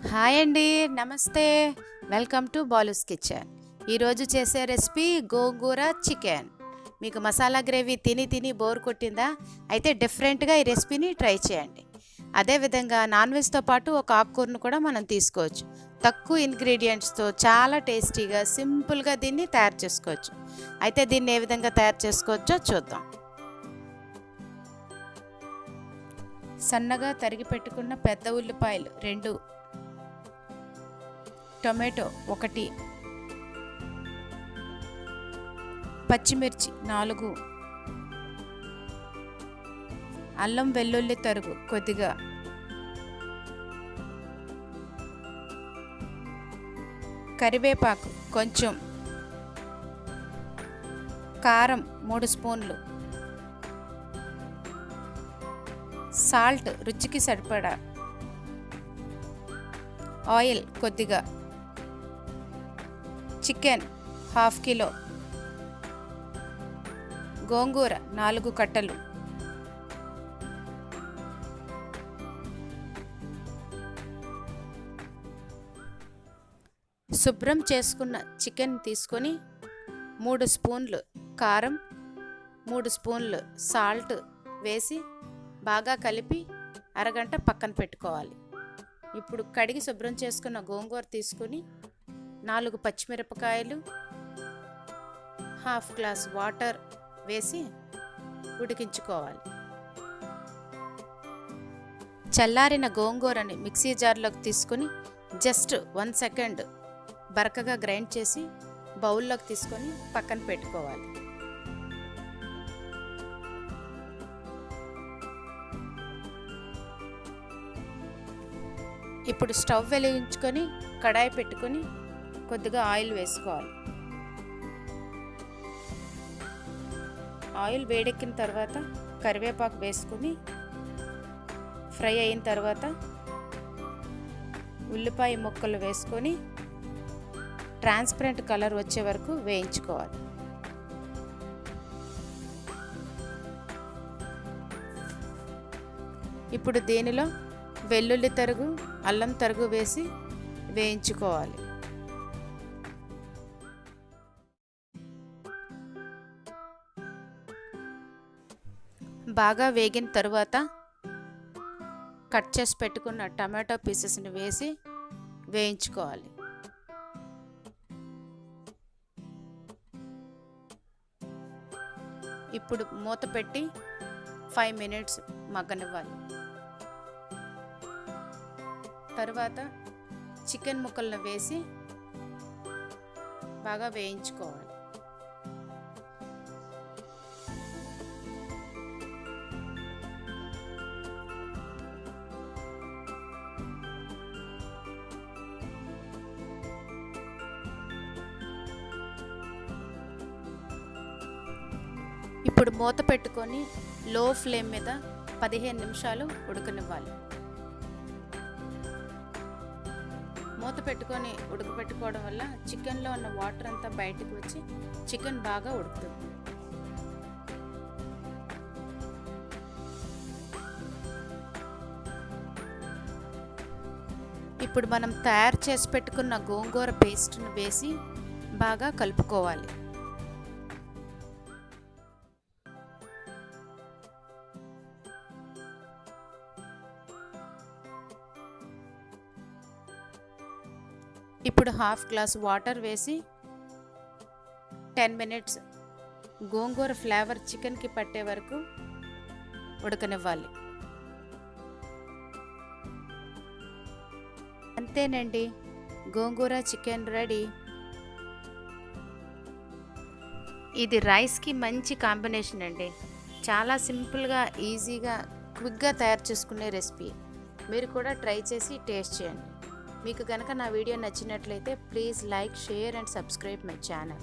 Hi అండి, నమస్తే. Welcome to Balu's kitchen. ఈరోజు చేసే రెసిపీ గోంగూర చికెన్. మీకు మసాలా గ్రేవీ తిని తిని బోర్ కొట్టిందా? అయితే డిఫరెంట్గా ఈ రెసిపీని ట్రై చేయండి. అదేవిధంగా నాన్ వెజ్తో పాటు ఒక ఆకుకూరను కూడా మనం తీసుకోవచ్చు. తక్కువ ఇంగ్రీడియంట్స్తో చాలా టేస్టీగా సింపుల్గా దీన్ని తయారు చేసుకోవచ్చు. అయితే దీన్ని ఏ విధంగా తయారు చేసుకోవచ్చో చూద్దాం. సన్నగా తరిగి పెట్టుకున్న పెద్ద ఉల్లిపాయలు 2, టొమాటో 1, పచ్చిమిర్చి 4, అల్లం వెల్లుల్లి తరుగు కొద్దిగా, కరివేపాకు కొంచెం, కారం 3 స్పూన్లు, సాల్ట్ రుచికి సరిపడా, ఆయిల్ కొద్దిగా, చికెన్ 1/2 కిలో, గోంగూర 4 కట్టలు, శుభ్రం చేసుకున్న చికెన్ తీసుకొని 3 స్పూన్లు కారం, 3 స్పూన్లు సాల్ట్ వేసి బాగా కలిపి అరగంట పక్కన పెట్టుకోవాలి. ఇప్పుడు కడిగి శుభ్రం చేసుకున్న గోంగూర తీసుకొని 4 పచ్చిమిరపకాయలు, 1/2 గ్లాస్ వాటర్ వేసి ఉడికించుకోవాలి. చల్లారిన గోంగూరని మిక్సీ జార్లోకి తీసుకొని జస్ట్ 1 సెకండ్ బరకగా గ్రైండ్ చేసి బౌల్లోకి తీసుకొని పక్కన పెట్టుకోవాలి. ఇప్పుడు స్టవ్ వెలిగించుకొని కడాయి పెట్టుకొని కొద్దిగా ఆయిల్ వేసుకోవాలి. ఆయిల్ వేడెక్కిన తర్వాత కరివేపాకు వేసుకొని ఫ్రై అయిన తర్వాత ఉల్లిపాయ ముక్కలు వేసుకొని ట్రాన్స్పరెంట్ కలర్ వచ్చే వరకు వేయించుకోవాలి. ఇప్పుడు దీనిలో వెల్లుల్లి తరుగు, అల్లం తరుగు వేసి వేయించుకోవాలి. బాగా వేగిన తరువాత కట్ చేసి పెట్టుకున్న టమాటో పీసెస్ని వేసి వేయించుకోవాలి. ఇప్పుడు మూత పెట్టి 5 మినిట్స్ మగ్గనివ్వాలి. తర్వాత చికెన్ ముక్కలను వేసి బాగా వేయించుకోవాలి. ఇప్పుడు మూత పెట్టుకొని లో ఫ్లేమ్ మీద 15 నిమిషాలు ఉడకనివ్వాలి. మూత పెట్టుకొని ఉడకపెట్టుకోవడం వల్ల చికెన్లో ఉన్న వాటర్ అంతా బయటకు వచ్చి చికెన్ బాగా ఉడుకుతుంది. ఇప్పుడు మనం తయారు చేసి పెట్టుకున్న గోంగూర పేస్ట్ను వేసి బాగా కలుపుకోవాలి. ఇప్పుడు 1/2 గ్లాస్ వాటర్ వేసి 10 మినిట్స్ గోంగూర ఫ్లేవర్ చికెన్కి పట్టే వరకు ఉడకనివ్వాలి. అంతేనండి, గోంగూర చికెన్ రెడీ. ఇది రైస్కి మంచి కాంబినేషన్ అండి. చాలా సింపుల్గా, ఈజీగా, క్విక్గా తయారు చేసుకునే రెసిపీ. మీరు కూడా ట్రై చేసి టేస్ట్ చేయండి. మీకు కనుక నా వీడియో నచ్చినట్లయితే please like, share and subscribe my channel.